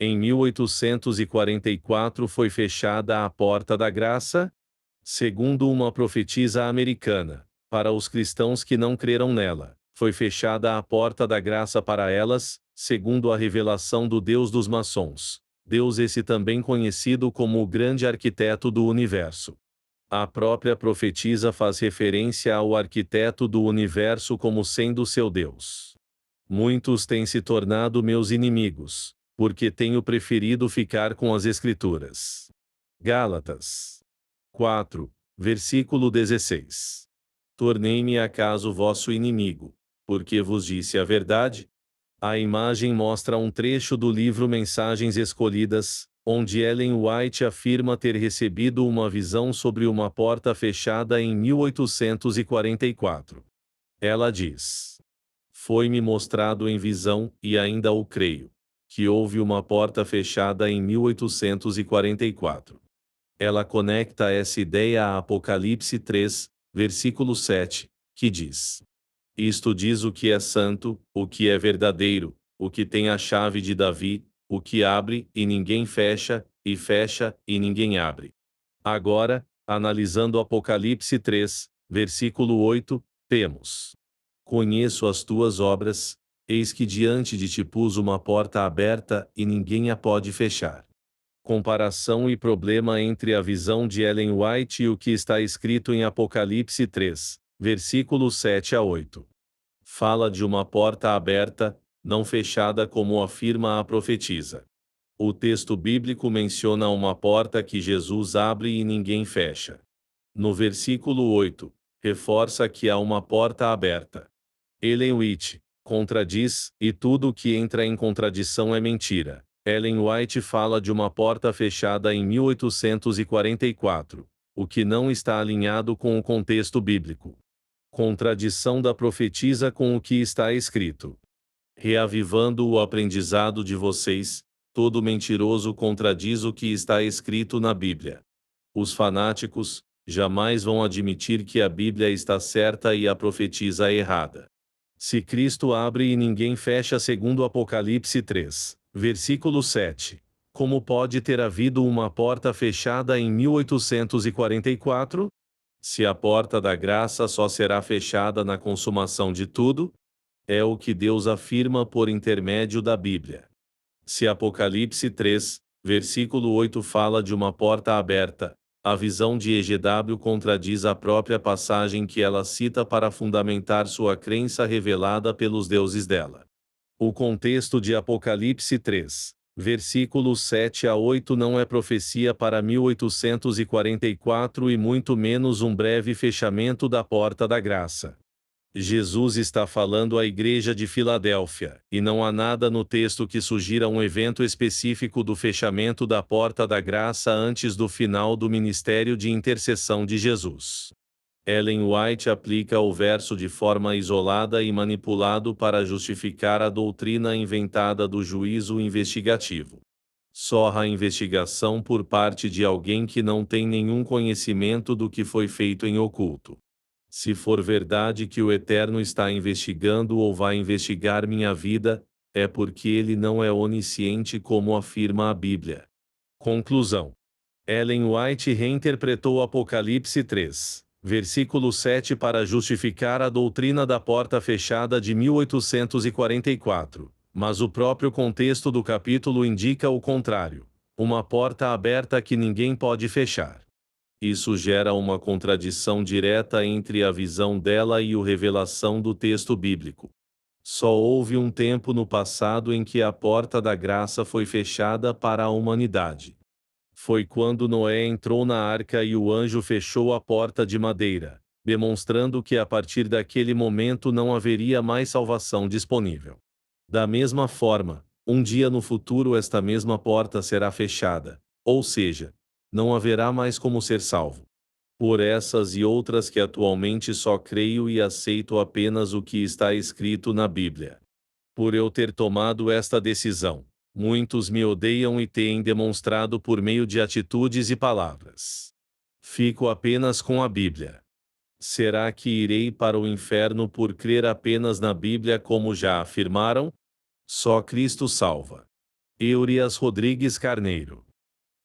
Em 1844 foi fechada a Porta da Graça? Segundo uma profetisa americana, para os cristãos que não creram nela, foi fechada a Porta da Graça para elas, segundo a revelação do Deus dos maçons. Deus esse também conhecido como o grande arquiteto do universo. A própria profetisa faz referência ao arquiteto do universo como sendo seu Deus. Muitos têm se tornado meus inimigos, porque tenho preferido ficar com as Escrituras. Gálatas 4, versículo 16. Tornei-me acaso vosso inimigo, porque vos disse a verdade? A imagem mostra um trecho do livro Mensagens Escolhidas, onde Ellen White afirma ter recebido uma visão sobre uma porta fechada em 1844. Ela diz: foi-me mostrado em visão, e ainda o creio, que houve uma porta fechada em 1844. Ela conecta essa ideia a Apocalipse 3, versículo 7, que diz: isto diz o que é santo, o que é verdadeiro, o que tem a chave de Davi, o que abre, e ninguém fecha, e ninguém abre. Agora, analisando Apocalipse 3, versículo 8, temos: conheço as tuas obras, eis que diante de ti pus uma porta aberta, e ninguém a pode fechar. Comparação e problema entre a visão de Ellen White e o que está escrito em Apocalipse 3, versículos 7 a 8. Fala de uma porta aberta, não fechada como afirma a profetisa. O texto bíblico menciona uma porta que Jesus abre e ninguém fecha. No versículo 8, reforça que há uma porta aberta. Ellen White contradiz, e tudo o que entra em contradição é mentira. Ellen White fala de uma porta fechada em 1844, o que não está alinhado com o contexto bíblico. Contradição da profetisa com o que está escrito. Reavivando o aprendizado de vocês, todo mentiroso contradiz o que está escrito na Bíblia. Os fanáticos jamais vão admitir que a Bíblia está certa e a profetisa errada. Se Cristo abre e ninguém fecha segundo Apocalipse 3, versículo 7, como pode ter havido uma porta fechada em 1844? Se a porta da graça só será fechada na consumação de tudo, é o que Deus afirma por intermédio da Bíblia. Se Apocalipse 3, versículo 8 fala de uma porta aberta, a visão de EGW contradiz a própria passagem que ela cita para fundamentar sua crença revelada pelos deuses dela. O contexto de Apocalipse 3, versículos 7 a 8 não é profecia para 1844 e muito menos um breve fechamento da porta da graça. Jesus está falando à igreja de Filadélfia, e não há nada no texto que sugira um evento específico do fechamento da porta da graça antes do final do ministério de intercessão de Jesus. Ellen White aplica o verso de forma isolada e manipulado para justificar a doutrina inventada do juízo investigativo. Só a investigação por parte de alguém que não tem nenhum conhecimento do que foi feito em oculto. Se for verdade que o Eterno está investigando ou vai investigar minha vida, é porque ele não é onisciente como afirma a Bíblia. Conclusão. Ellen White reinterpretou Apocalipse 3, versículo 7 para justificar a doutrina da porta fechada de 1844, mas o próprio contexto do capítulo indica o contrário, uma porta aberta que ninguém pode fechar. Isso gera uma contradição direta entre a visão dela e a revelação do texto bíblico. Só houve um tempo no passado em que a porta da graça foi fechada para a humanidade. Foi quando Noé entrou na arca e o anjo fechou a porta de madeira, demonstrando que a partir daquele momento não haveria mais salvação disponível. Da mesma forma, um dia no futuro esta mesma porta será fechada, ou seja, não haverá mais como ser salvo. Por essas e outras que atualmente só creio e aceito apenas o que está escrito na Bíblia. Por eu ter tomado esta decisão, muitos me odeiam e têm demonstrado por meio de atitudes e palavras. Fico apenas com a Bíblia. Será que irei para o inferno por crer apenas na Bíblia como já afirmaram? Só Cristo salva. Eurias Rodrigues Carneiro.